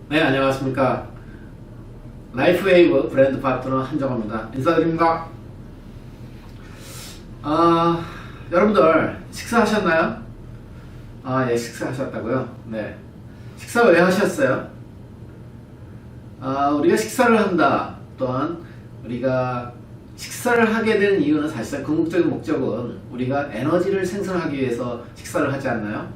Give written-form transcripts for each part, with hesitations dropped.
네, 안녕하십니까. 라이프웨이브 브랜드 파트너 한정호입니다. 인사드립니다. 여러분들 식사하셨나요? 예, 식사하셨다고요? 네. 식사 왜 하셨어요? 우리가 식사를 한다 또한 우리가 식사를 하게 된 이유는 사실상 궁극적인 목적은 우리가 에너지를 생성하기 위해서 식사를 하지 않나요?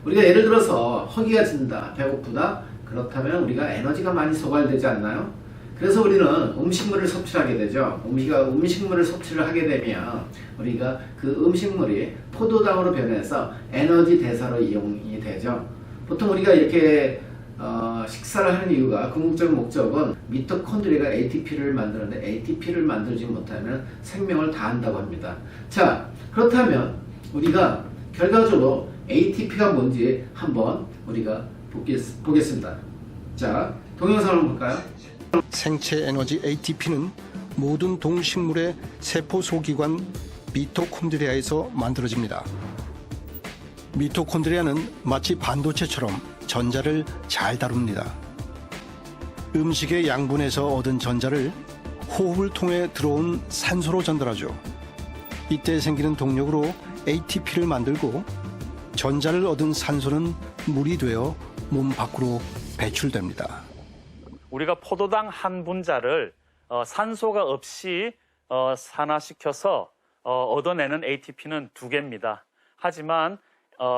우리가 예를 들어서 허기가 진다, 배고프다, 그렇다면 우리가 에너지가 많이 소발되지 않나요? 그래서 우리는 음식물을 섭취하게 되죠. 음식물을 섭취를 하게 되면 우리가 그 음식물이 포도당으로 변해서 에너지 대사로 이용이 되죠. 보통 우리가 이렇게 식사를 하는 이유가 궁극적인 목적은 미토콘드리아가 ATP를 만드는데 ATP를 만들지 못하면 생명을 다한다고 합니다. 자, 그렇다면 우리가 결과적으로 ATP가 뭔지 한번 우리가 보겠습니다. 자, 동영상을 볼까요? 생체 에너지 ATP는 모든 동식물의 세포 소기관 미토콘드리아에서 만들어집니다. 미토콘드리아는 마치 반도체처럼 전자를 잘 다룹니다. 음식의 양분에서 얻은 전자를 호흡을 통해 들어온 산소로 전달하죠. 이때 생기는 동력으로 ATP를 만들고 전자를 얻은 산소는 물이 되어 몸 밖으로 배출됩니다. 우리가 포도당 한 분자를 산소가 없이 산화시켜서 얻어내는 ATP는 2개입니다. 하지만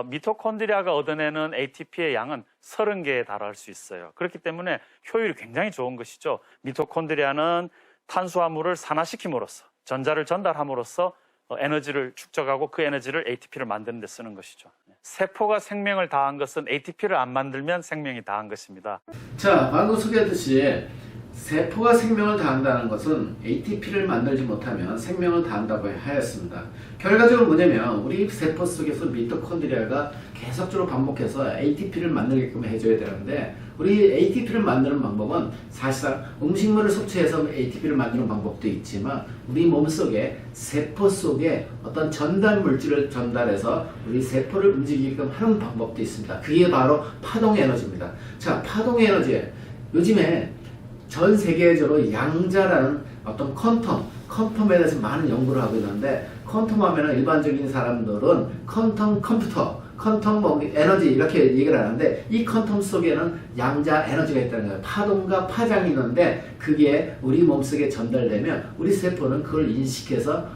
미토콘드리아가 얻어내는 ATP의 양은 30개에 달할 수 있어요. 그렇기 때문에 효율이 굉장히 좋은 것이죠. 미토콘드리아는 탄수화물을 산화시킴으로써 전자를 전달함으로써 에너지를 축적하고 그 에너지를 ATP를 만드는 데 쓰는 것이죠. 세포가 생명을 다한 것은 ATP를 안 만들면 생명이 다한 것입니다. 자, 방금 소개했듯이 세포가 생명을 다한다는 것은 ATP를 만들지 못하면 생명을 다한다고 하였습니다. 결과적으로 뭐냐면 우리 세포 속에서 미토콘드리아가 계속적으로 반복해서 ATP를 만들게끔 해줘야 되는데 우리 ATP를 만드는 방법은 사실상 음식물을 섭취해서 ATP를 만드는 방법도 있지만 우리 몸속에 세포 속에 어떤 전달 물질을 전달해서 우리 세포를 움직이게끔 하는 방법도 있습니다. 그게 바로 파동 에너지입니다. 자, 파동 에너지 요즘에 전 세계적으로 양자라는 어떤 퀀텀에 대해서 많은 연구를 하고 있는데 퀀텀 하면은 일반적인 사람들은 퀀텀 컴퓨터, 퀀텀 에너지 이렇게 얘기를 하는데 이 퀀텀 속에는 양자 에너지가 있다는 거예요. 파동과 파장이 있는데 그게 우리 몸속에 전달되면 우리 세포는 그걸 인식해서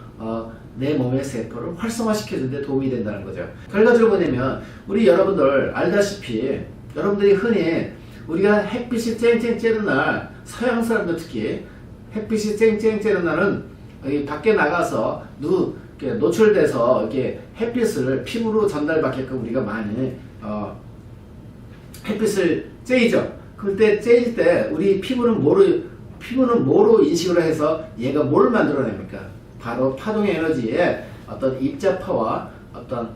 내 몸의 세포를 활성화시켜주는 데 도움이 된다는 거죠. 결과적으로 뭐냐면 우리 여러분들 알다시피 여러분들이 흔히 우리가 햇빛이 쨍쨍 쬐는 날 서양 사람들 특히 햇빛이 쨍쨍 쬐는 날은 밖에 나가서 노출돼서 이렇게 햇빛을 피부로 전달받게끔 우리가 많이 햇빛을 쬐이죠. 그때 쬐일 때 우리 피부는 뭐로 인식을 해서 얘가 뭘 만들어냅니까? 바로 파동 에너지의 어떤 입자파와 어떤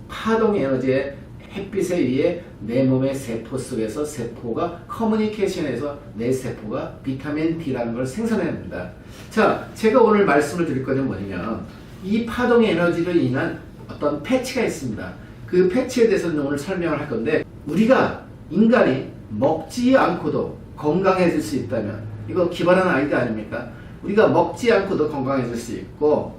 파동 에너지의 햇빛에 의해 내 몸의 세포 속에서 세포가 커뮤니케이션해서 내 세포가 비타민 D라는 걸 생산해냅니다. 자, 제가 오늘 말씀을 드릴 거는 뭐냐면 이 파동 에너지로 인한 어떤 패치가 있습니다. 그 패치에 대해서는 오늘 설명을 할 건데 우리가 인간이 먹지 않고도 건강해질 수 있다면 이거 기발한 아이디어 아닙니까? 우리가 먹지 않고도 건강해질 수 있고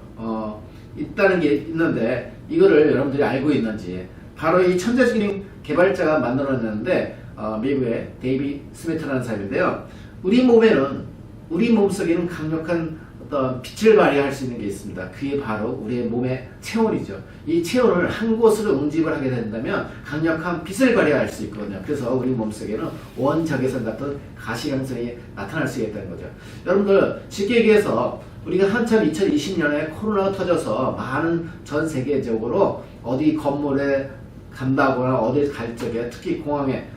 있다는 게 있는데 이거를 여러분들이 알고 있는지 바로 이 천재적인 개발자가 만들어냈는데 미국의 데이비 스미트라는 사람인데요. 우리 몸속에는 강력한 어떤 빛을 발휘할 수 있는 게 있습니다. 그게 바로 우리의 몸의 체온이죠. 이 체온을 한 곳으로 응집을 하게 된다면 강력한 빛을 발휘할 수 있거든요. 그래서 우리 몸속에는 원적외선 같은 가시광선이 나타날 수 있다는 거죠. 여러분들 쉽게 얘기해서 우리가 한참 2020년에 코로나가 터져서 많은 전 세계적으로 어디 건물에 간다거나 어디 갈 적에 특히 공항에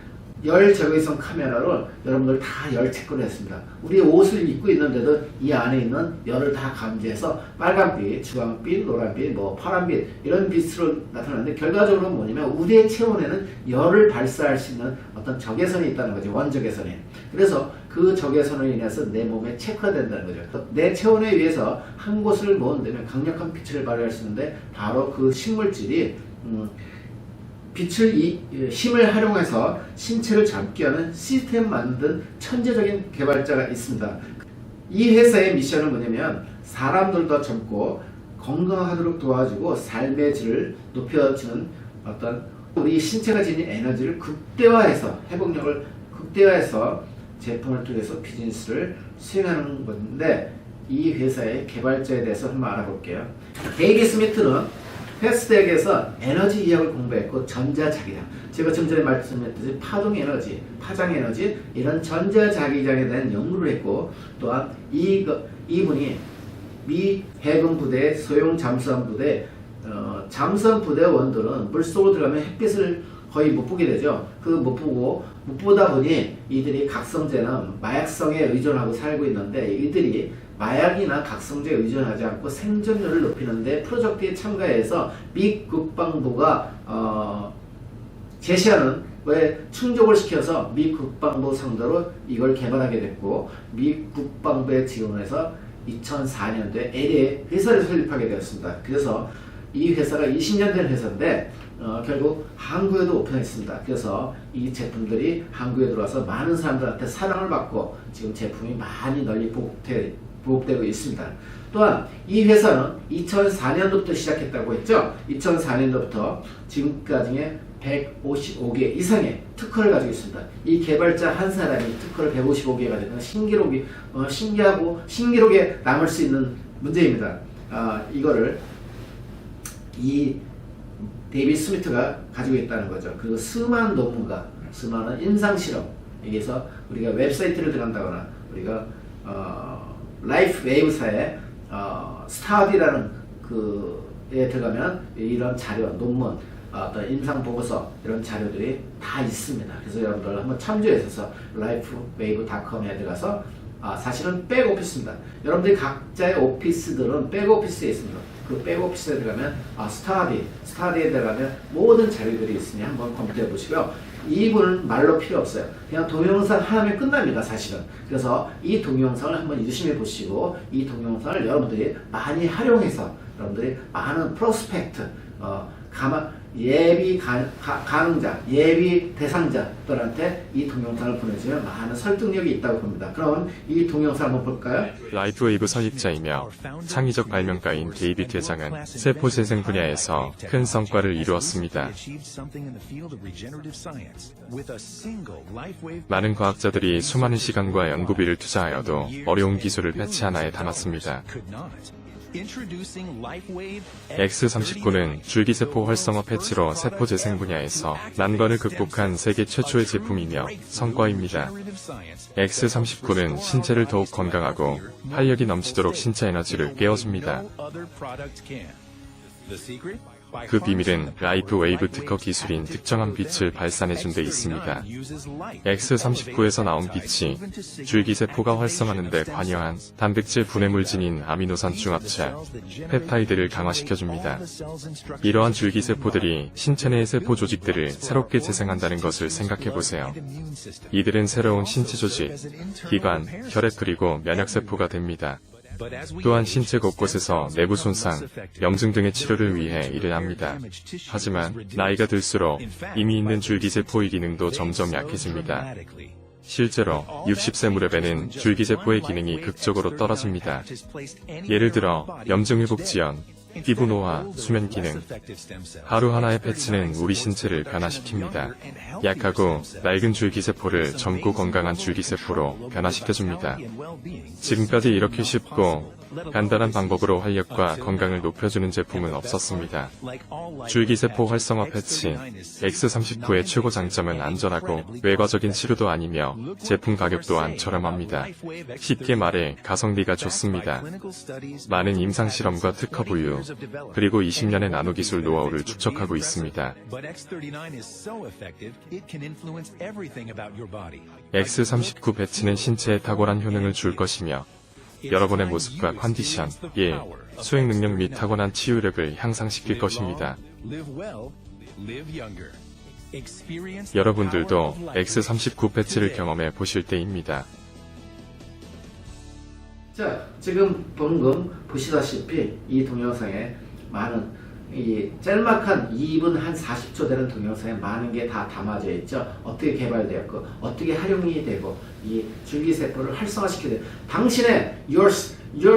열 적외선 카메라를 여러분들 다 열 체크를 했습니다. 우리 옷을 입고 있는데도 이 안에 있는 열을 다 감지해서 빨간빛, 주황빛, 노란빛, 파란빛 이런 빛으로 나타나는데 결과적으로 뭐냐면 우리의 체온에는 열을 발사할 수 있는 어떤 적외선이 있다는 거죠. 원적외선이. 그래서 그 적외선으로 인해서 내 몸에 체크가 된다는 거죠. 내 체온에 의해서 한 곳을 모은다면 강력한 빛을 발휘할 수 있는데 바로 그 식물질이 힘을 활용해서 신체를 잡게 하는 시스템 만든 천재적인 개발자가 있습니다. 이 회사의 미션은 뭐냐면 사람들도 젊고 건강하도록 도와주고 삶의 질을 높여주는 어떤 우리 신체가 지닌 에너지를 극대화해서 회복력을 극대화해서 제품을 통해서 비즈니스를 수행하는 건데 이 회사의 개발자에 대해서 한번 알아볼게요. 데이비 스미트는 퀘스트대학에서 에너지 이학을 공부했고 전자자기장, 제가 좀 전에 말씀드렸듯이 파동에너지, 파장에너지 이런 전자자기장에 대한 연구를 했고 또한 이분이 미 해군 부대의 소형 잠수함 부대 잠수함 부대원들은 물속으로 들어가면 햇빛을 거의 못 보게 되죠. 못 보다 보니 이들이 각성제는 마약성에 의존하고 살고 있는데 이들이 마약이나 각성제에 의존하지 않고 생존율을 높이는데 프로젝트에 참가해서 미 국방부가 제시하는 거에 충족을 시켜서 미 국방부 상대로 이걸 개발하게 됐고 미 국방부에 지원해서 2004년도에 LA 회사를 설립하게 되었습니다. 그래서 이 회사가 20년 된 회사인데 결국 한국에도 오픈했습니다. 그래서 이 제품들이 한국에 들어와서 많은 사람들한테 사랑을 받고 지금 제품이 많이 널리 보급되고 있습니다. 또한 이 회사는 2004년도부터 시작했다고 했죠. 2004년도부터 지금까지의 155개 이상의 특허를 가지고 있습니다. 이 개발자 한 사람이 특허를 155개가 되면 신기록에 남을 수 있는 문제입니다. 이거를 이 데이비 스미트가 가지고 있다는 거죠. 그리고 수많은 논문가, 수많은 임상실험, 여기서 우리가 웹사이트를 들어간다거나 우리가 라이프 웨이브사의 스타디라는 그에 들어가면 이런 자료, 논문, 어떤 임상 보고서 이런 자료들이 다 있습니다. 그래서 여러분들 한번 참조해서 lifewave.com에 들어가서 사실은 백오피스입니다. 여러분들이 각자의 오피스들은 백오피스에 있습니다. 그 백오피스에 들어가면 스타디에 들어가면 모든 자료들이 있으니 한번 검토해 보시고요. 이분은 말로 필요 없어요. 그냥 동영상 하나면 끝납니다, 사실은. 그래서 이 동영상을 한번 유심히 보시고 이 동영상을 여러분들이 많이 활용해서 여러분들이 많은 프로스펙트, 예비 가능자, 예비 대상자들한테 이 동영상을 보내주면 많은 설득력이 있다고 봅니다. 그럼 이 동영상 한번 볼까요? 라이프웨이브 설립자이며 창의적 발명가인 데이비드 회장은 세포재생 분야에서 큰 성과를 이루었습니다. 많은 과학자들이 수많은 시간과 연구비를 투자하여도 어려운 기술을 패치 하나에 담았습니다. X39는 줄기세포 활성화 패치로 세포재생 분야에서 난관을 극복한 세계 최초의 제품이며 성과입니다. X39는 신체를 더욱 건강하고 활력이 넘치도록 신체 에너지를 깨워줍니다. 그 비밀은 라이프 웨이브 특허 기술인 특정한 빛을 발산해준 데 있습니다. X39에서 나온 빛이 줄기세포가 활성하는 데 관여한 단백질 분해물질인 아미노산 중합체, 펩타이드를 강화시켜줍니다. 이러한 줄기세포들이 신체 내의 세포 조직들을 새롭게 재생한다는 것을 생각해보세요. 이들은 새로운 신체 조직, 기관, 혈액 그리고 면역세포가 됩니다. 또한 신체 곳곳에서 내부 손상, 염증 등의 치료를 위해 일을 합니다. 하지만 나이가 들수록 이미 있는 줄기세포의 기능도 점점 약해집니다. 실제로 60세 무렵에는 줄기세포의 기능이 극적으로 떨어집니다. 예를 들어 염증 회복 지연, 피부 노화, 수면 기능. 하루 하나의 패치는 우리 신체를 변화시킵니다. 약하고 낡은 줄기세포를 젊고 건강한 줄기세포로 변화시켜줍니다. 지금까지 이렇게 쉽고 간단한 방법으로 활력과 건강을 높여주는 제품은 없었습니다. 줄기세포 활성화 패치 X39의 최고 장점은 안전하고 외과적인 치료도 아니며 제품 가격 또한 저렴합니다. 쉽게 말해 가성비가 좋습니다. 많은 임상실험과 특허 보유, 그리고 20년의 나노기술 노하우를 축적하고 있습니다. X39 배치는 신체에 탁월한 효능을 줄 것이며 여러분의 모습과 컨디션, 수행 능력 및 타고난 치유력을 향상시킬 것입니다. 여러분들도 X39 패치를 경험해 보실 때입니다. 자, 지금 방금 보시다시피 이 동영상에 많은 이 짤막한 2분 한 40초 되는 동영상에 많은 게 다 담아져 있죠. 어떻게 개발되었고 어떻게 활용이 되고 이 줄기세포를 활성화시키게 돼요. 당신의 your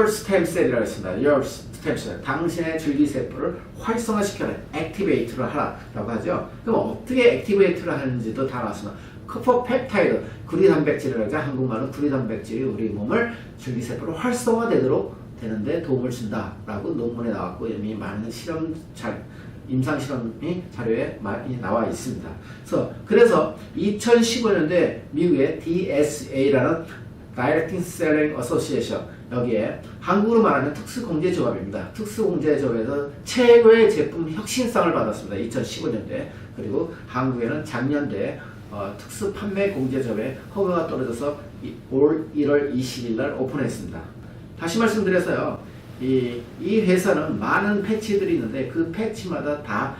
stem cell이라고 했습니다. your stem cell. 당신의 줄기세포를 활성화시켜라. 액티베이트를 하라라고 하죠. 그럼 어떻게 액티베이트를 하는지도 다 나왔습니다. 코포펩타이드, 구리단백질이라고 하죠. 한국말은 구리단백질이 우리 몸을 줄기세포로 활성화되도록 되는데 도움을 준다라고 논문에 나왔고 이미 많은 임상 실험이 자료에 많이 나와 있습니다. 그래서 2015년도에 미국의 DSA라는 Directing Selling Association, 여기에 한국으로 말하면 특수공제조합입니다. 특수공제조합에서 최고의 제품 혁신상을 받았습니다. 2015년도에. 그리고 한국에는 작년도에 특수판매공제조합에 허가가 떨어져서 올 1월 20일 날 오픈했습니다. 다시 말씀드려서요, 이 회사는 많은 패치들이 있는데 그 패치마다 다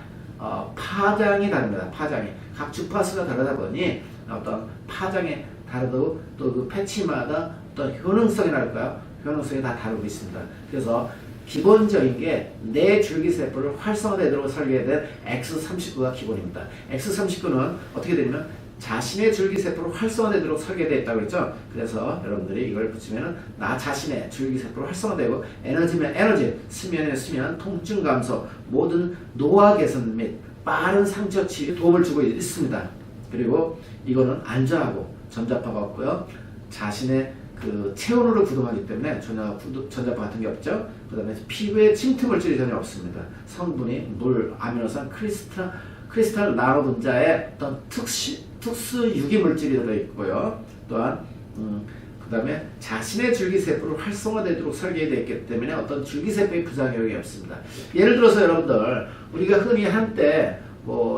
파장이 다릅니다. 파장이 각 주파수가 다르다 보니 어떤 파장이 다르고 또 그 패치마다 어떤 효능성이랄까요? 효능성이 다 다르고 있습니다. 그래서 기본적인 게 내 줄기세포를 활성화되도록 설계된 X39가 기본입니다. X39는 어떻게 되냐면 자신의 줄기세포를 활성화되도록 설계되어 있다고 그랬죠. 그래서 여러분들이 이걸 붙이면 나 자신의 줄기세포를 활성화되고 에너지면 에너지, 수면에 수면, 통증 감소, 모든 노화 개선 및 빠른 상처 치유에 도움을 주고 있습니다. 그리고 이거는 안전하고 전자파가 없고요. 자신의 그 체온으로 구동하기 때문에 전혀 전자파 같은 게 없죠. 그 다음에 피부에 침투 물질이 전혀 없습니다. 성분이 물, 아미노산, 크리스탈 나노 분자의 어떤 특수 유기 물질이 들어있고요. 또한 그 다음에 자신의 줄기세포를 활성화되도록 설계되어 있기 때문에 어떤 줄기세포의 부작용이 없습니다. 예를 들어서 여러분들 우리가 흔히 한때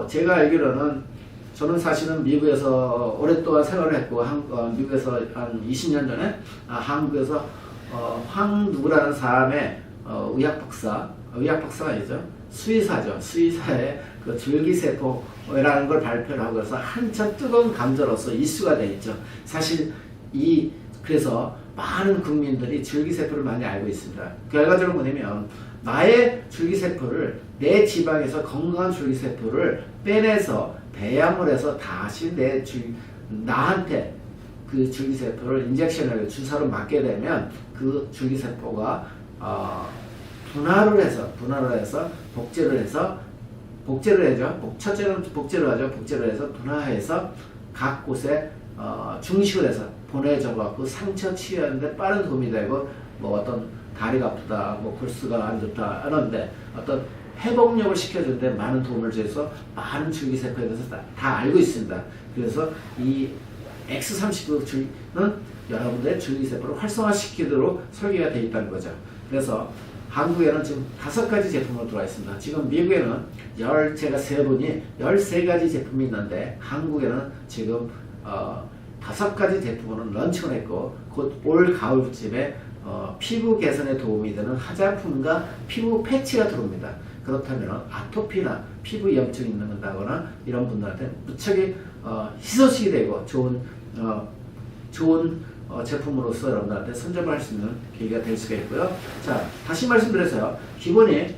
제가 알기로는 저는 사실은 미국에서 오랫동안 생활을 했고 미국에서 한 20년 전에 한국에서 황 누구라는 사람의 의학 박사가 아니죠. 수의사의 그 줄기세포라는 걸 발표를 하고 그래서 한참 뜨거운 감자로서 이슈가 되어 있죠. 사실 그래서 많은 국민들이 줄기세포를 많이 알고 있습니다. 결과적으로 뭐냐면 나의 줄기세포를 내 지방에서 건강한 줄기세포를 빼내서 배양을 해서 다시 나한테 그 줄기세포를 인젝션을 주사로 맞게 되면 그 줄기세포가 분할을 해서 복제를 해서 첫째는 복제를 하죠. 복제를 해서 분화해서 각 곳에 중식을 해서 보내줘 갖고 상처 치유하는데 빠른 도움이 되고 어떤 다리가 아프다, 골수가 안 좋다 이런데 어떤 회복력을 시켜주는데 많은 도움을 줘서 많은 줄기세포에 대해서 다 알고 있습니다. 그래서 이 X39는 여러분들의 줄기세포를 활성화시키도록 설계가 되어 있다는 거죠. 그래서 한국에는 지금 5가지 제품으로 들어와 있습니다. 지금 미국에는 제가 세보니 13가지 제품이 있는데 한국에는 지금 5가지 제품으로 런칭을 했고 곧 올 가을쯤에 피부 개선에 도움이 되는 화장품과 피부 패치가 들어옵니다. 그렇다면 아토피나 피부 염증이 있는다거나 이런 분들한테 무척이 희소식이 되고 좋은 제품으로서 여러분들한테 선점할 수 있는 계기가 될 수가 있고요. 자, 다시 말씀드려서요. 기본이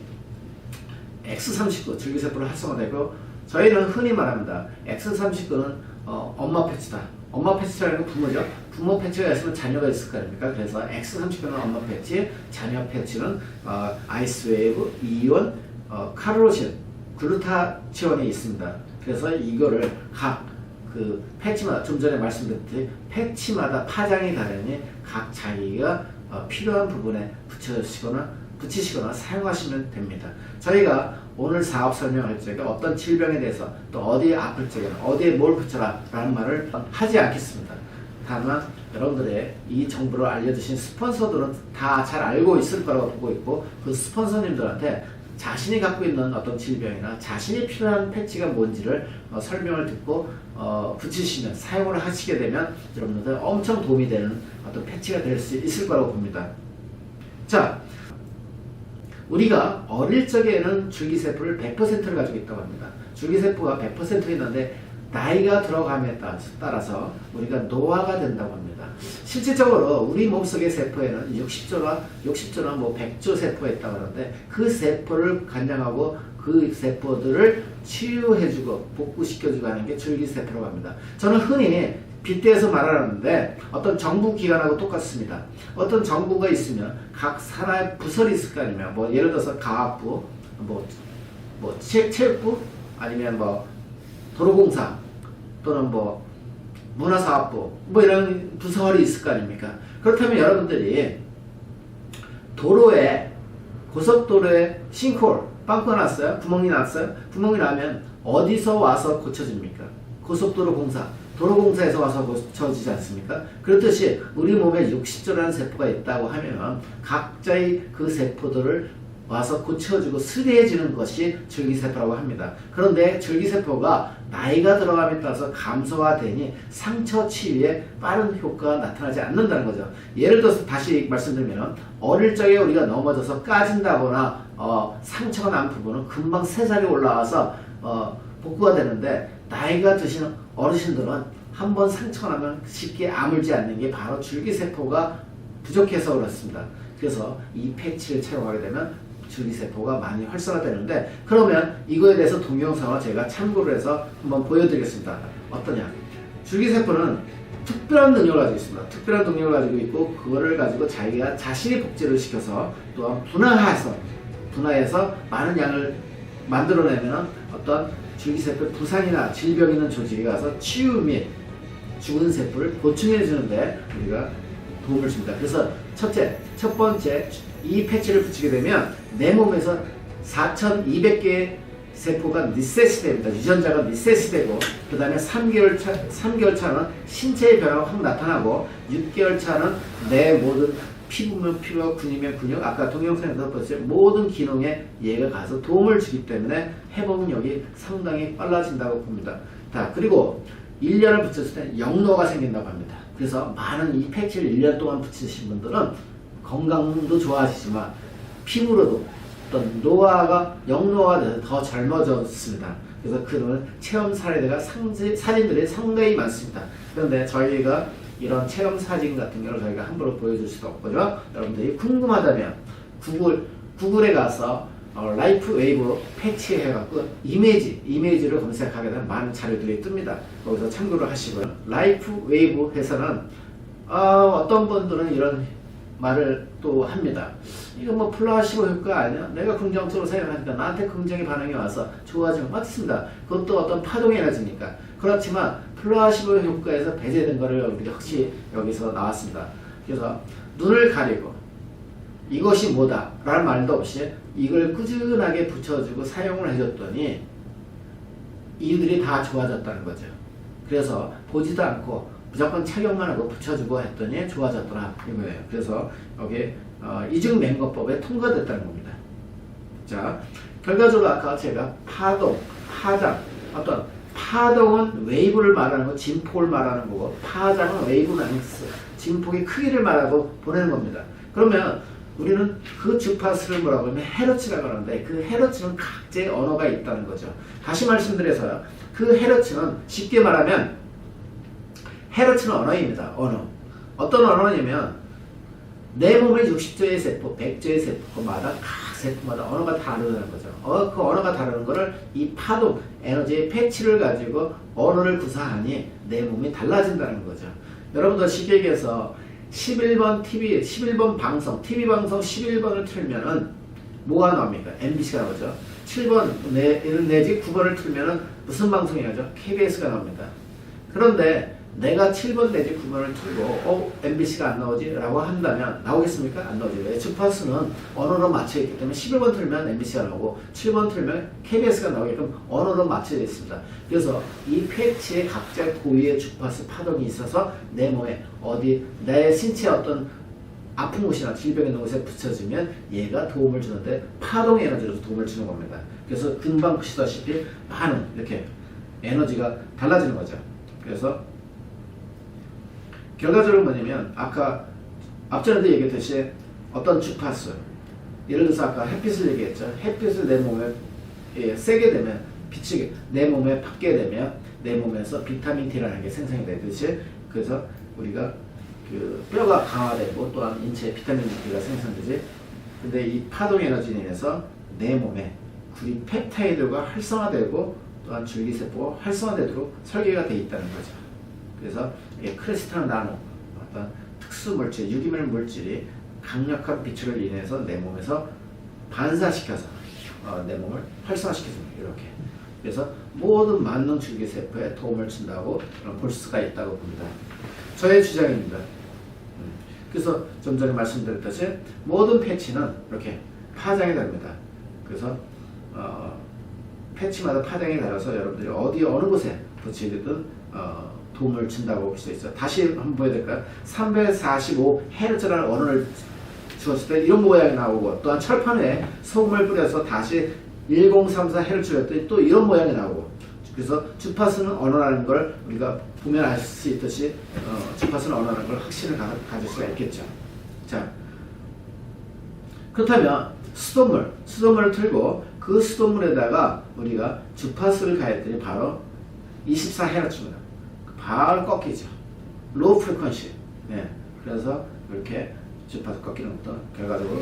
X39 줄기세포를 활성화되고 저희는 흔히 말합니다. X39는 엄마 패치다. 엄마 패치라는 건 부모죠. 부모 패치가 있으면 자녀가 있을 거 아닙니까? 그래서 X39는 엄마 패치, 자녀 패치는 아이스웨이브, 이온, 카르로신, 글루타치온이 있습니다. 그래서 이거를 각 그 패치마다 좀 전에 말씀드렸듯이 패치마다 파장이 다르니 각 자기가 필요한 부분에 붙이시거나 사용하시면 됩니다. 저희가 오늘 사업 설명할 적에 어떤 질병에 대해서 또 어디에 아플 적에 어디에 뭘 붙여라 라는 말을 하지 않겠습니다. 다만 여러분들의 이 정보를 알려주신 스폰서들은 다 잘 알고 있을 거라고 보고 있고 그 스폰서님들한테 자신이 갖고 있는 어떤 질병이나 자신이 필요한 패치가 뭔지를 설명을 듣고 붙이시면 사용을 하시게 되면 여러분들 엄청 도움이 되는 어떤 패치가 될 수 있을 거라고 봅니다. 자, 우리가 어릴 적에는 줄기세포를 100%를 가지고 있다고 합니다. 줄기세포가 100% 있는데 나이가 들어감에 따라서 우리가 노화가 된다고 합니다. 실질적으로 우리 몸속의 세포에는 60조나 뭐 100조 세포가 있다고 하는데 그 세포를 관장하고 그 세포들을 치유해주고 복구시켜주고 하는 게 줄기세포라고 합니다. 저는 흔히 빗대어서 말하는데 어떤 정부 기관하고 똑같습니다. 어떤 정부가 있으면 각 산하의 부설이 있을 거 아니면 뭐 예를 들어서 가학부, 뭐 체육부 아니면 뭐 도로공사 또는 뭐 문화사업부 뭐 이런 부설이 있을 거 아닙니까? 그렇다면 여러분들이 도로에 고속도로에 싱크홀 빵꾸가 났어요? 구멍이 났어요? 구멍이 나면 어디서 와서 고쳐집니까? 고속도로 공사 도로공사에서 와서 고쳐지지 않습니까? 그렇듯이 우리 몸에 60조라는 세포가 있다고 하면 각자의 그 세포들을 와서 고쳐주고 수리해주는 것이 줄기세포라고 합니다. 그런데 줄기세포가 나이가 들어감에 따라서 감소가 되니 상처 치유에 빠른 효과가 나타나지 않는다는 거죠. 예를 들어서 다시 말씀드리면 어릴 적에 우리가 넘어져서 까진다거나 상처가 난 부분은 금방 새살이 올라와서 복구가 되는데 나이가 드시는 어르신들은 한번 상처가 나면 쉽게 아물지 않는 게 바로 줄기세포가 부족해서 그렇습니다. 그래서 이 패치를 착용하게 되면 줄기세포가 많이 활성화되는데 그러면 이거에 대해서 동영상을 제가 참고를 해서 한번 보여드리겠습니다. 어떠냐? 줄기세포는 특별한 능력을 가지고 있습니다. 특별한 능력을 가지고 있고 그거를 가지고 자기가 자신이 복제를 시켜서 또한 분화해서 많은 양을 만들어내면 어떤 줄기세포의 부상이나 질병 있는 조직에 가서 치유 및 죽은 세포를 보충해 주는데 우리가 도움을 줍니다. 그래서 첫 번째 이 패치를 붙이게 되면 내 몸에서 4,200개의 세포가 리셋이 됩니다. 유전자가 리셋이 되고 그 다음에 3개월 차는 신체의 변화가 확 나타나고 6개월 차는 내 모든 피부면 피부, 근육이면 근육, 아까 동영상에서 보셨죠? 모든 기능에 얘가 가서 도움을 주기 때문에 회복력이 상당히 빨라진다고 봅니다. 자, 그리고 1년을 붙였을 때 영노가 생긴다고 합니다. 그래서 많은 이 패치를 1년 동안 붙이신 분들은 건강도 좋아지지만 피부로도 어떤 영노화가 돼서 더 젊어졌습니다. 그래서 그런 체험 사진들이 상당히 많습니다. 그런데 저희가 이런 체험 사진 같은 경우를 저희가 함부로 보여줄 수도 없고요. 여러분들이 궁금하다면 구글에 가서 라이프 웨이브 패치 해갖고 이미지를 검색하게 되면 많은 자료들이 뜹니다. 거기서 참고를 하시고요. 라이프 웨이브 해서는 어떤 분들은 이런 말을 또 합니다. 이거 뭐 플라시보 효과 아니야? 내가 긍정적으로 생각하니까 나한테 긍정의 반응이 와서 좋아지면 맞습니다. 그것도 어떤 파동의 에너지니까. 그렇지만 플라시보 효과에서 배제된 거를 우리가 혹시 여기서 나왔습니다. 그래서 눈을 가리고 이것이 뭐다 라는 말도 없이 이걸 꾸준하게 붙여주고 사용을 해줬더니 이들이 다 좋아졌다는 거죠. 그래서 보지도 않고 무조건 착용만 하고 붙여주고 했더니 좋아졌더라 이거예요. 그래서 여기 이중맹거법에 통과됐다는 겁니다. 자, 결과적으로 아까 제가 파장, 어떤 파동은 웨이브를 말하는 거, 진폭을 말하는 거고 파장은 웨이브는 아니고 진폭의 크기를 말하고 보내는 겁니다. 그러면 우리는 그 주파수를 뭐라고 하면 헤르츠라고 하는데 그 헤르츠는 각자의 언어가 있다는 거죠. 다시 말씀드려서요. 그 헤르츠는 쉽게 말하면 헤르츠는 언어입니다. 언어. 어떤 언어냐면 내 몸의 60조의 세포, 100조의 세포마다 각 세포마다 언어가 다르다는 거죠. 그 언어가 다르는 거를 이 파동, 에너지의 패치를 가지고 언어를 구사하니 내 몸이 달라진다는 거죠. 여러분들 쉽게 얘기해서 11번 TV, 11번 방송, TV 방송 11번을 틀면은 뭐가 나옵니까? MBC가 나오죠. 7번 내지 9번을 틀면은 무슨 방송이 나오죠? KBS가 나옵니다. 그런데 내가 7번 내지 9번을 틀고 MBC가 안 나오지? 라고 한다면 나오겠습니까? 안 나오지. 왜? 주파수는 언어로 맞춰있기 때문에 11번 틀면 MBC가 나오고 7번 틀면 KBS가 나오게끔 언어로 맞춰져 있습니다. 그래서 이 패치에 각자 고유의 주파수 파동이 있어서 내 몸에 내 신체에 어떤 아픈 곳이나 질병 있는 곳에 붙여주면 얘가 도움을 주는데 파동 에너지로서 도움을 주는 겁니다. 그래서 금방 보시다시피 많은 이렇게 에너지가 달라지는 거죠. 그래서 결과적으로 뭐냐면 아까 앞전에도 얘기했듯이 어떤 주파수 예를 들어서 아까 햇빛을 얘기했죠. 햇빛을 내 몸에 세게 되면 빛이 내 몸에 받게 되면 내 몸에서 비타민 D라는 게 생성이 되듯이, 그래서 우리가 그 뼈가 강화되고 또한 인체에 비타민 D가 생성되지. 근데 이 파동 에너지에 인해서 내 몸에 구리 펩타이드가 활성화되고 또한 줄기세포가 활성화되도록 설계가 되어 있다는 거죠. 그래서 이게 크리스탈 나노 어떤 특수 물질, 유기물 물질이 강력한 빛을 인해서 내 몸에서 반사시켜서 내 몸을 활성화시켜줍니다. 이렇게. 그래서 모든 만능 줄기세포에 도움을 준다고 볼 수가 있다고 봅니다. 저의 주장입니다. 그래서 좀 전에 말씀드렸듯이 모든 패치는 이렇게 파장이 다릅니다. 그래서 패치마다 파장이 달라서 여러분들이 어느 곳에 붙이든 도움을 준다고 볼 수 있어요. 다시 한번 보여드릴까요? 345Hz라는 언어를 주었을 때 이런 모양이 나오고, 또한 철판에 소금을 뿌려서 다시 1034Hz를 줄였더니 또 이런 모양이 나오고, 그래서 주파수는 언어라는 걸 우리가 보면 알 수 있듯이 주파수는 언어라는 걸 확신을 가질 수가 있겠죠. 자, 그렇다면 수돗물을 틀고 그 수돗물에다가 우리가 주파수를 가했더니 바로 24Hz입니다. 바로 꺾이죠. 로우 프리퀀시. 네. 그래서 이렇게 주파수 꺾이는 것도 결과적으로,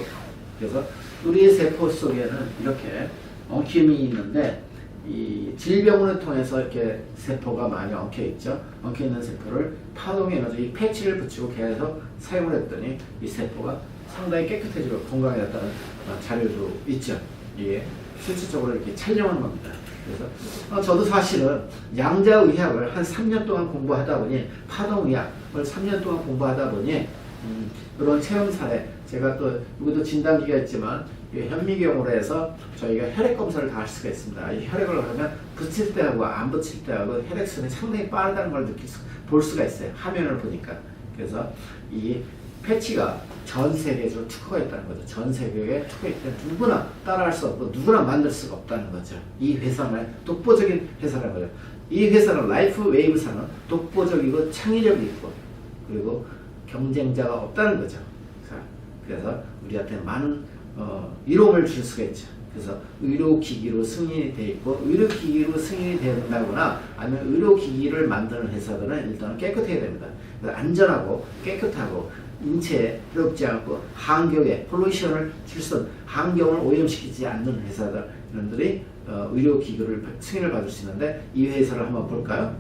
그래서 우리 세포 속에는 이렇게 엉킴이 있는데, 이 질병을 통해서 이렇게 세포가 많이 엉켜 있죠. 엉켜 있는 세포를 파동 에너지 이 패치를 붙이고 계속 사용을 했더니 이 세포가 상당히 깨끗해지고 건강해졌다는 자료도 있죠. 이게 실질적으로 이렇게 촬영한 겁니다. 그래서 저도 사실은 양자의학을 한 3년 동안 공부하다 보니, 파동의학을 3년 동안 공부하다 보니 그런 체험 사례, 제가 또 여기도 진단기가 있지만 현미경으로 해서 저희가 혈액 검사를 다 할 수가 있습니다. 이 혈액을 하면 붙일 때하고 안 붙일 때하고 혈액순이 상당히 빠르다는 걸 볼 수가 있어요. 화면을 보니까. 그래서 이 패치가 전 세계적으로 특허가 있다는 거죠. 전 세계에 특허가 있기 때문에 누구나 따라할 수 없고 누구나 만들 수가 없다는 거죠. 이 회사는 독보적인 회사라는 거죠. 이 회사는 라이프 웨이브사는 독보적이고 창의력이 있고 그리고 경쟁자가 없다는 거죠. 자, 그래서 우리한테 많은 이로움을 줄 수가 있죠. 그래서 의료기기로 승인이 되어 있고, 의료기기로 승인이 된다거나 아니면 의료기기를 만드는 회사들은 일단은 깨끗해야 됩니다. 그래서 안전하고 깨끗하고 인체에 해롭지 않고 환경에 폴루션을 출선, 환경을 오염시키지 않는 회사들이 의료기기를 승인을 받을 수 있는데, 이 회사를 한번 볼까요?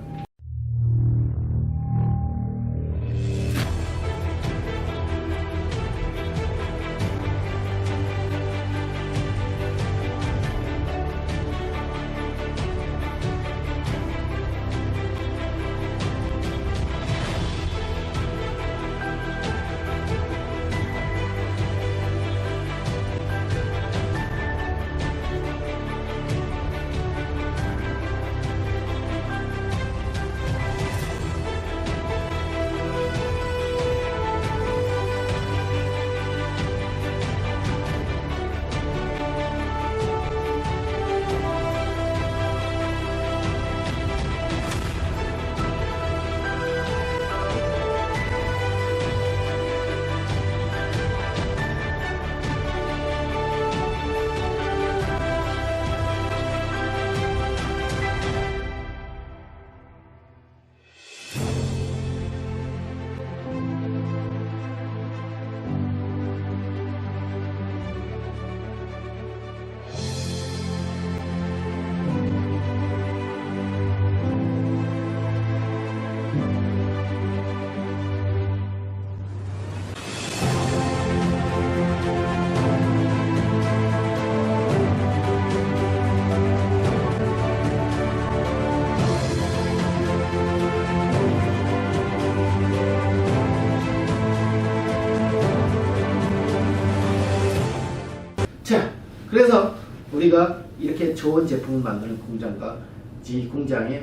자, 그래서 우리가 이렇게 좋은 제품을 만드는 공장과 이 공장이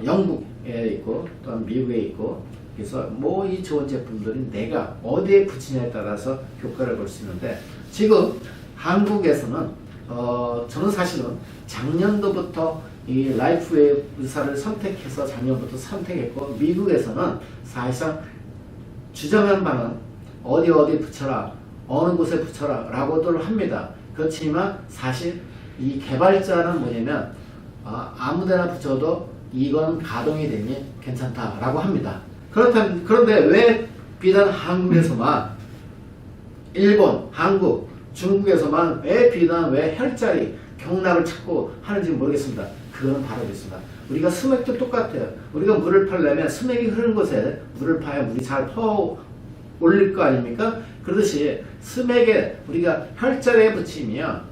영국에 있고 또한 미국에 있고, 그래서 뭐 이 좋은 제품들이 내가 어디에 붙이냐에 따라서 효과를 볼 수 있는데, 지금 한국에서는 저는 사실은 작년도부터 이 라이프웨이 의사를 선택해서 작년부터 선택했고, 미국에서는 사실상 주장한 바는 어디 붙여라, 어느 곳에 붙여라 라고들 합니다. 그렇지만 사실 이 개발자는 뭐냐면 아무데나 붙여도 이건 가동이 되니 괜찮다라고 합니다. 그런데 왜 비단 한국에서만, 일본, 한국, 중국에서만 왜 혈자리, 경락을 찾고 하는지 모르겠습니다. 그건 바로 있습니다. 우리가 스맥도 똑같아요. 우리가 물을 팔려면 스맥이 흐르는 곳에 물을 파야 물이 잘 퍼 올릴 거 아닙니까? 그러듯이 스맥에 우리가 혈자리에 붙이면,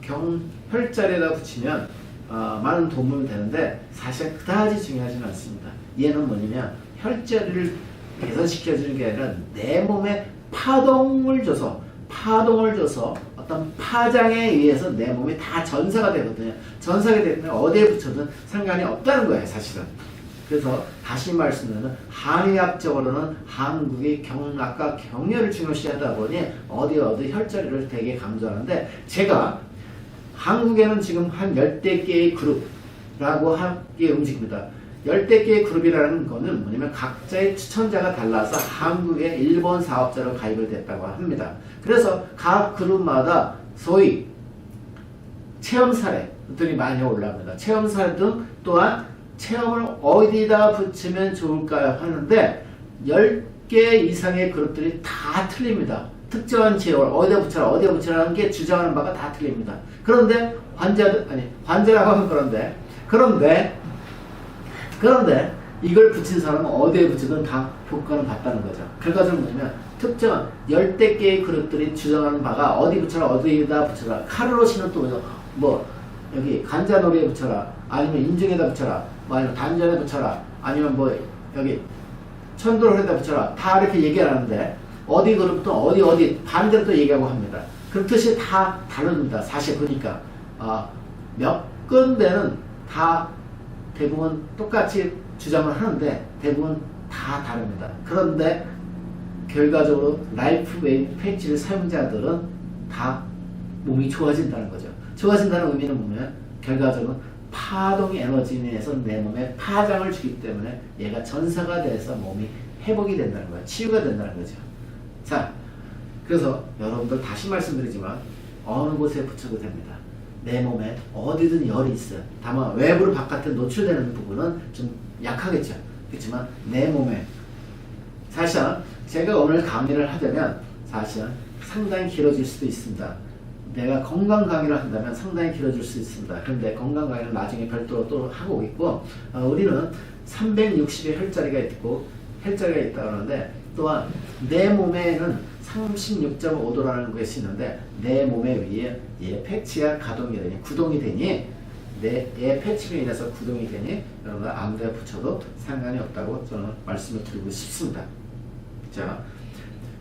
혈자리에다 붙이면 많은 도움이 되는데 사실 그다지 중요하지는 않습니다. 얘는 뭐냐면 혈자리를 개선시켜주는 게 아니라 내 몸에 파동을 줘서 어떤 파장에 의해서 내 몸이 다 전사가 되거든요. 전사가 되면 어디에 붙여도 상관이 없다는 거예요, 사실은. 그래서 다시 말씀드리면 한의학적으로는 한국이 경락과 경혈을 중요시하다 보니 어디 혈자리를 되게 강조하는데, 제가 한국에는 지금 한 10대 개의 그룹이라고 하게 움직입니다. 10대 개의 그룹이라는 거는 뭐냐면 각자의 추천자가 달라서 한국의 일본 사업자로 가입을 됐다고 합니다. 그래서 각 그룹마다 소위 체험 사례들이 많이 올라옵니다. 체험 사례 등 또한 체험을 어디다 붙이면 좋을까요? 하는데 10개 이상의 그룹들이 다 틀립니다. 특정한 지역을 어디다 붙여라는 게 주장하는 바가 다 틀립니다. 그런데 환자라고 하면 그런데 이걸 붙인 사람은 어디에 붙이든 다 효과는 봤다는 거죠. 결과적으로 뭐냐면 특정한 10대 개의 그룹들이 주장하는 바가 어디다 붙여라. 카르로시는 또 뭐 여기 간자놀이에 붙여라, 아니면 인중에다 붙여라, 뭐 아니면 단전에 붙여라, 아니면 뭐 여기 천도로에다 붙여라, 다 이렇게 얘기하는데 어디 그룹도 어디 반대로 또 얘기하고 합니다. 그 뜻이 다 다릅니다. 사실 보니까 몇 군데는 다 대부분 똑같이 주장을 하는데 대부분 다 다릅니다. 그런데 결과적으로 라이프 웨이브 패치를 사용자들은 다 몸이 좋아진다는 거죠. 좋아진다는 의미는 뭐냐면 결과적으로 파동의 에너지 내에서 내 몸에 파장을 주기 때문에 얘가 전사가 돼서 몸이 회복이 된다는 거예요. 치유가 된다는 거죠. 자, 그래서 여러분들 다시 말씀드리지만 어느 곳에 붙여도 됩니다. 내 몸에 어디든 열이 있어요. 다만 외부로 바깥에 노출되는 부분은 좀 약하겠죠. 그렇지만 내 몸에 사실은 제가 오늘 강의를 하려면 사실은 상당히 길어질 수도 있습니다. 내가 건강 강의를 한다면 상당히 길어질 수 있습니다. 그런데 건강 강의는 나중에 별도로 또 하고 있고, 우리는 360의 혈자리가 있다고 하는데, 또한 내 몸에는 36.5도라는 것이 있는데 내 몸에 위에 얘 패치가 가동이 되니 구동이 되니 얘 패치로 인해서 구동이 되니 여러분들 아무데나 붙여도 상관이 없다고 저는 말씀을 드리고 싶습니다. 자,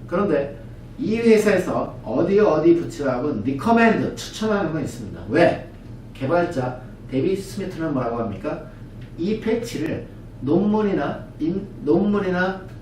그런데 이 회사에서 어디 붙이라고 리커멘드 추천하는 건 있습니다. 왜? 개발자 데이비드 스미트는 뭐라고 합니까? 이 패치를 논문이나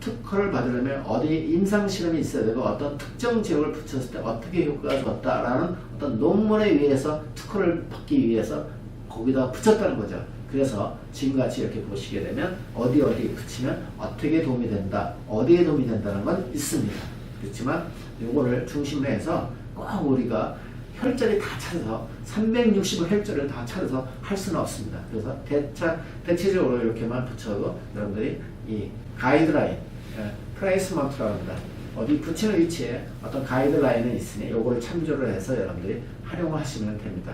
특허를 받으려면 어디 임상 실험이 있어야 되고 어떤 특정 지역을 붙였을 때 어떻게 효과가 좋았다라는 어떤 논문에 의해서 특허를 받기 위해서 거기다 붙였다는 거죠. 그래서 지금같이 이렇게 보시게 되면 어디 붙이면 어떻게 도움이 된다, 어디에 도움이 된다는 건 있습니다. 그렇지만 요거를 중심으로 해서 꼭 우리가 혈자리 다 찾아서 360의 혈자리를 다 찾아서 할 수는 없습니다. 그래서 대체적으로 이렇게만 붙여도 여러분들이 이 가이드라인, 플레이스먼트라고 합니다. 어디 붙이는 위치에 어떤 가이드라인이 있으니 요거를 참조를 해서 여러분들이 활용을 하시면 됩니다.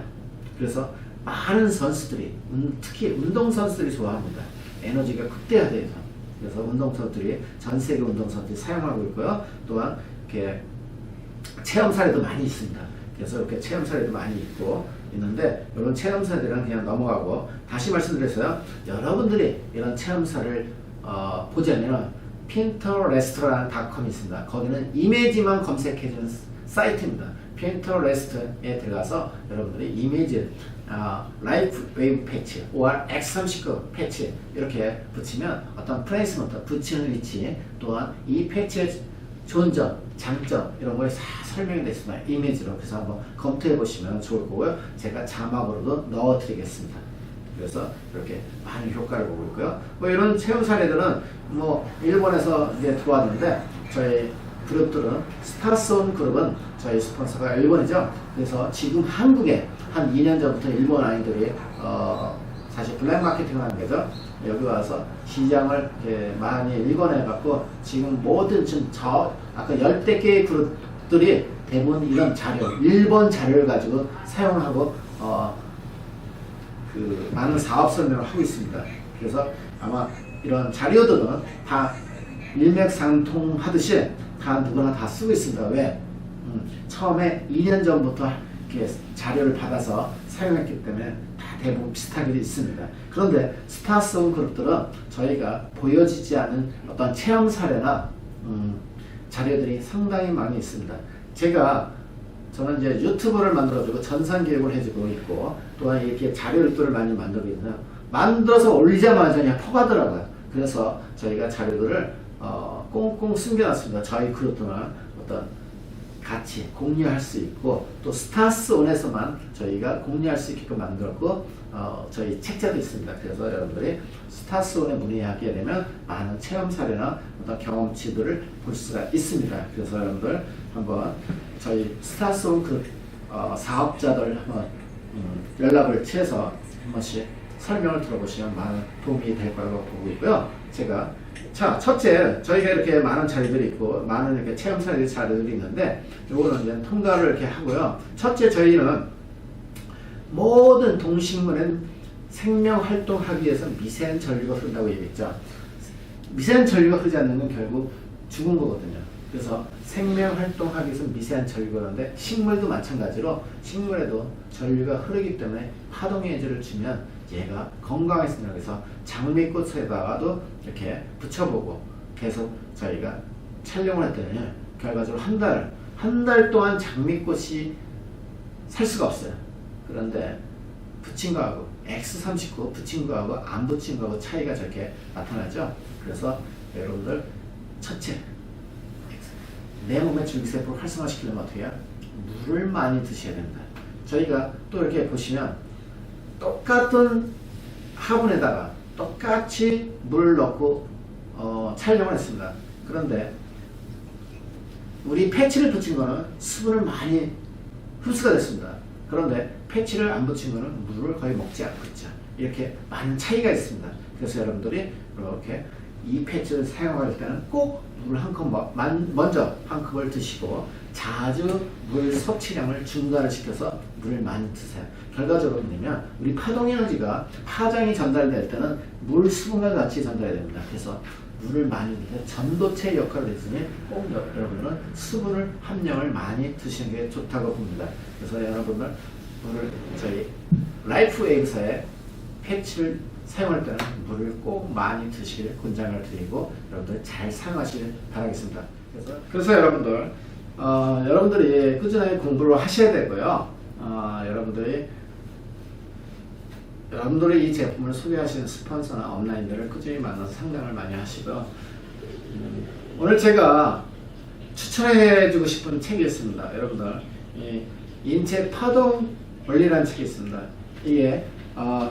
그래서 많은 선수들이, 특히 운동선수들이 좋아합니다. 에너지가 극대화돼서. 그래서 운동선수들이, 전 세계 운동선수들이 사용하고 있고요. 또한 이렇게 체험 사례도 많이 있습니다. 그래서 이렇게 체험 사례도 많이 있는데 이런 체험 사례들은 그냥 넘어가고, 다시 말씀드렸어요. 여러분들이 이런 체험 사례를 보자면 핀터레스트라는 닷컴이 있습니다. 거기는 이미지만 검색해주는 사이트입니다. 핀터레스트에 들어가서 여러분들이 이미지 라이프 웨이브 패치, or X39 패치 이렇게 붙이면 어떤 플레이스먼트, 붙이는 위치, 또한 이 패치의 좋은 점, 장점 이런 거에 다 설명이 되어 있습니다. 이미지로. 그래서 한번 검토해 보시면 좋을 거고요. 제가 자막으로도 넣어 드리겠습니다. 그래서 이렇게 많은 효과를 보고 있고요. 뭐 이런 체험 사례들은 뭐 일본에서 이제 들어왔는데, 저희 그룹들은 스타스온 그룹은 저희 스폰서가 일본이죠. 그래서 지금 한국에 한 2년 전부터 일본 아이들이 사실 블랙 마케팅을 하는 거죠. 여기 와서 시장을 이렇게 많이 읽어내 갖고 지금 모든 지금 아까 10대 개의 그룹들이 대부분 이런 자료, 일본 자료를 가지고 사용하고 그 많은 사업 설명을 하고 있습니다. 그래서 아마 이런 자료들은 다 일맥상통하듯이 다 누구나 다 쓰고 있습니다. 왜? 처음에 2년 전부터 이렇게 자료를 받아서 사용했기 때문에 다 대부분 비슷하게 있습니다. 그런데 스타스온 그룹들은 저희가 보여지지 않은 어떤 체험 사례나 자료들이 상당히 많이 있습니다. 저는 이제 유튜브를 만들어주고 전산 교육을 해주고 있고 또한 이렇게 자료를 많이 만들고 있는데 만들어서 올리자마자 그냥 퍼가더라고요. 그래서 저희가 자료들을 꽁꽁 숨겨놨습니다. 저희 그룹들은 어떤 같이 공유할 수 있고 또 스타스온에서만 저희가 공유할 수 있게끔 만들었고 저희 책자도 있습니다. 그래서 여러분들이 스타스온에 문의하게 되면 많은 체험 사례나 어떤 경험치들을 볼 수가 있습니다. 그래서 여러분들 한번 저희 스타스온 그 사업자들 한번 연락을 취해서 한 번씩 설명을 들어보시면 많은 도움이 될 거라고 보고 있고요. 첫째, 저희가 이렇게 많은 자료들이 있고 많은 이렇게 체험 자료들이 있는데 요거는 이제 통과를 이렇게 하고요. 첫째, 저희는 모든 동식물은 생명 활동하기 위해서 미세한 전류가 흐른다고 얘기했죠. 미세한 전류가 흐르지 않는 건 결국 죽은 거거든요. 그래서 생명 활동하기 위해서 미세한 전류가 흐르는데 식물도 마찬가지로 식물에도 전류가 흐르기 때문에 파동 에너지를 주면 얘가 건강해집니다. 그래서 장미꽃에다가도 이렇게 붙여보고 계속 저희가 촬영을 했더니 결과적으로 한 달 동안 장미꽃이 살 수가 없어요. 그런데 붙인 거하고 X39 붙인 거하고 안 붙인 거하고 차이가 저렇게 나타나죠. 그래서 여러분들 첫째, 내 몸의 줄기세포를 활성화시키려면 어떻게 해요? 물을 많이 드셔야 됩니다. 저희가 또 이렇게 보시면 똑같은 화분에다가 똑같이 물 넣고 촬영을 했습니다. 그런데 우리 패치를 붙인 거는 수분을 많이 흡수가 됐습니다. 그런데 패치를 안 붙인 거는 물을 거의 먹지 않고 있죠. 이렇게 많은 차이가 있습니다. 그래서 여러분들이 이렇게 이 패치를 사용할 때는 꼭 물 한 컵 먼저 한 컵을 드시고 자주 물 섭취량을 중단을 시켜서 물을 많이 드세요. 결과적으로 뭐냐면 우리 파동 에너지가 파장이 전달될 때는 물 수분과 같이 전달이 됩니다. 그래서 물을 많이 드세요. 전도체 역할을 했으니 꼭 여러분은 수분을 함량을 많이 드시는 게 좋다고 봅니다. 그래서 여러분들 물을 저희 라이프 웨이브사의 패치를 사용할 때는 물을 꼭 많이 드실 권장을 드리고 여러분들 잘 사용하시길 바라겠습니다. 그래서 여러분들이 꾸준하게 공부를 하셔야 되고요. 여러분들이 이 제품을 소개하시는 스폰서나 업라인들을 꾸준히 만나서 상담을 많이 하시고요. 오늘 제가 추천해주고 싶은 책이 있습니다. 여러분들 인체 파동 원리라는 책이 있습니다. 이게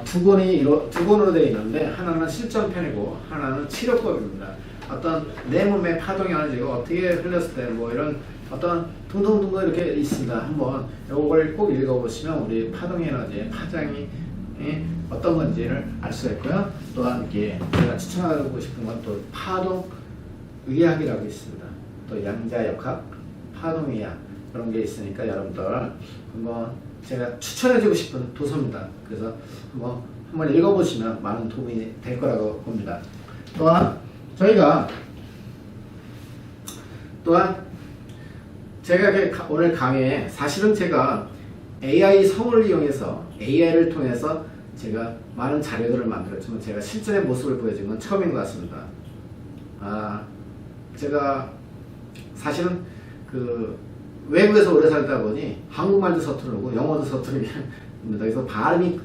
두 권으로 되어 있는데 하나는 실전편이고 하나는 치료법입니다. 어떤 내 몸의 파동 에너지가 어떻게 흘렸을 때 뭐 이런 어떤 둥둥둥둥 이렇게 있습니다. 한번 이걸 꼭 읽어보시면 우리 파동 에너지의 파장이 어떤 건지를 알 수가 있고요. 또한 이게 제가 추천하고 싶은 건 또 파동 의학이라고 있습니다. 또 양자역학, 파동 의학 그런 게 있으니까 여러분들 한번 제가 추천해주고 싶은 도서입니다. 그래서 한번 읽어보시면 많은 도움이 될 거라고 봅니다. 또한 제가 오늘 강의에 사실은 제가 AI 성을 이용해서 AI를 통해서 제가 많은 자료들을 만들었지만 제가 실전의 모습을 보여준 건 처음인 것 같습니다. 제가 사실은 외국에서 오래 살다 보니 한국말도 서투르고 영어도 서투르게 합니다. 그래서 발음이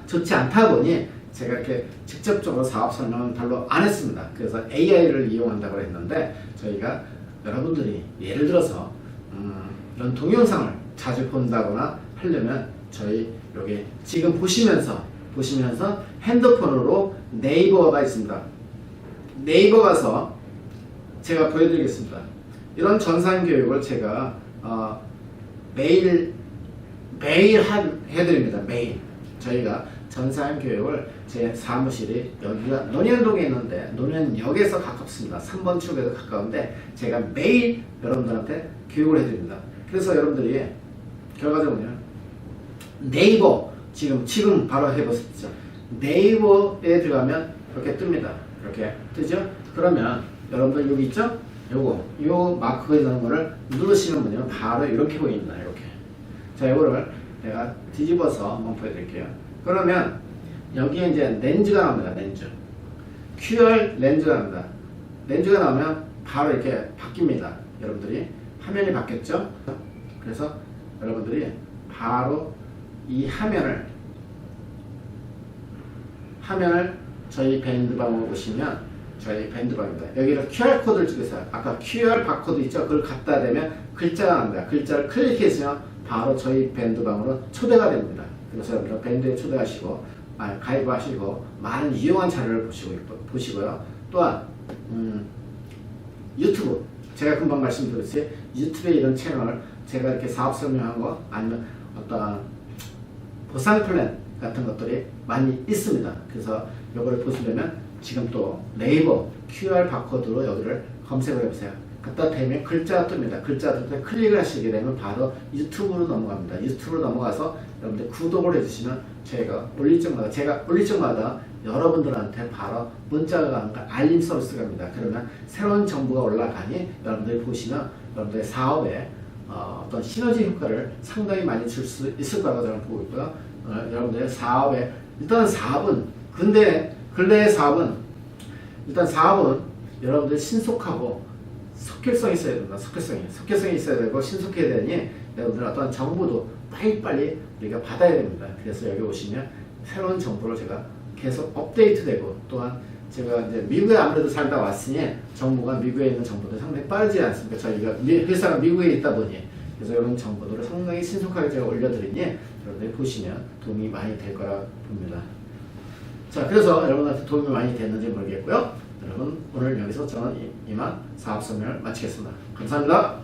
좋지 않다 보니 제가 이렇게 직접적으로 사업 설명은 별로 안 했습니다. 그래서 AI를 이용한다고 했는데 저희가 여러분들이 예를 들어서 이런 동영상을 자주 본다거나 하려면 저희 여기 지금 보시면서 핸드폰으로 네이버가 있습니다. 네이버 가서 제가 보여드리겠습니다. 이런 전산 교육을 제가 매일 해드립니다. 매일 저희가 전산 교육을 제 사무실이 여기가 논현동에 있는데 논현역에서 가깝습니다. 3번 출구에서 가까운데 제가 매일 여러분들한테 교육을 해드립니다. 그래서 여러분들이 결과적으로요. 네이버 지금 바로 해보시죠. 네이버에 들어가면 이렇게 뜹니다. 이렇게 뜨죠? 그러면 여러분들 여기 있죠? 요 마크가 있는 거를 누르시는 분이면 바로 이렇게 보입니다. 이렇게. 자, 이거를 내가 뒤집어서 한번 보여드릴게요. 그러면 여기에 이제 렌즈가 나옵니다. 렌즈. QR 렌즈가 나옵니다. 렌즈가 나오면 바로 이렇게 바뀝니다. 여러분들이 화면이 바뀌었죠? 그래서 여러분들이 바로 이 화면을 저희 밴드방으로 보시면 저희 밴드방입니다. 여기를 QR코드를 찍으세요. 아까 QR 바코드 있죠? 그걸 갖다 대면 글자가 나옵니다. 글자를 클릭해서 바로 저희 밴드방으로 초대가 됩니다. 그래서 여러분들 밴드에 초대하시고 가입하시고 많은 유용한 자료를 보시고요. 또한 유튜브 제가 금방 말씀드렸듯이 유튜브에 이런 채널 제가 이렇게 사업 설명한 거 아니면 어떤 보상 플랜 같은 것들이 많이 있습니다. 그래서 이거를 보시려면 지금 또 네이버 QR 바코드로 여기를 검색을 해보세요. 갖다 대면 글자가 뜹니다. 글자가 뜰 때 클릭을 하시게 되면 바로 유튜브로 넘어갑니다. 유튜브로 넘어가서 여러분들 구독을 해주시면 제가 올릴 적마다 여러분들한테 바로 문자가 가는 알림 서비스가 갑니다. 그러면 새로운 정보가 올라가니 여러분들이 보시면 여러분들의 사업에 어떤 시너지 효과를 상당히 많이 줄 수 있을 거라고 저는 보고 있고요. 여러분들의 사업에 일단 사업은 근래의 사업은 여러분들 신속하고 석결성이 있어야 된다. 석결성이 있어야 되고 신속해야 되니 여러분들 어떤 정보도 빨리빨리 우리가 받아야 됩니다. 그래서 여기 오시면 새로운 정보를 제가 계속 업데이트되고 또한 제가 이제 미국에 아무래도 살다 왔으니 정보가 미국에 있는 정보도 상당히 빠르지 않습니까? 저희가 회사가 미국에 있다 보니 그래서 이런 정보들을 상당히 신속하게 제가 올려드리니 여러분들이 보시면 도움이 많이 될 거라 봅니다. 자, 그래서 여러분한테 도움이 많이 됐는지 모르겠고요. 여러분 오늘 여기서 저는 이만 사업 설명을 마치겠습니다. 감사합니다.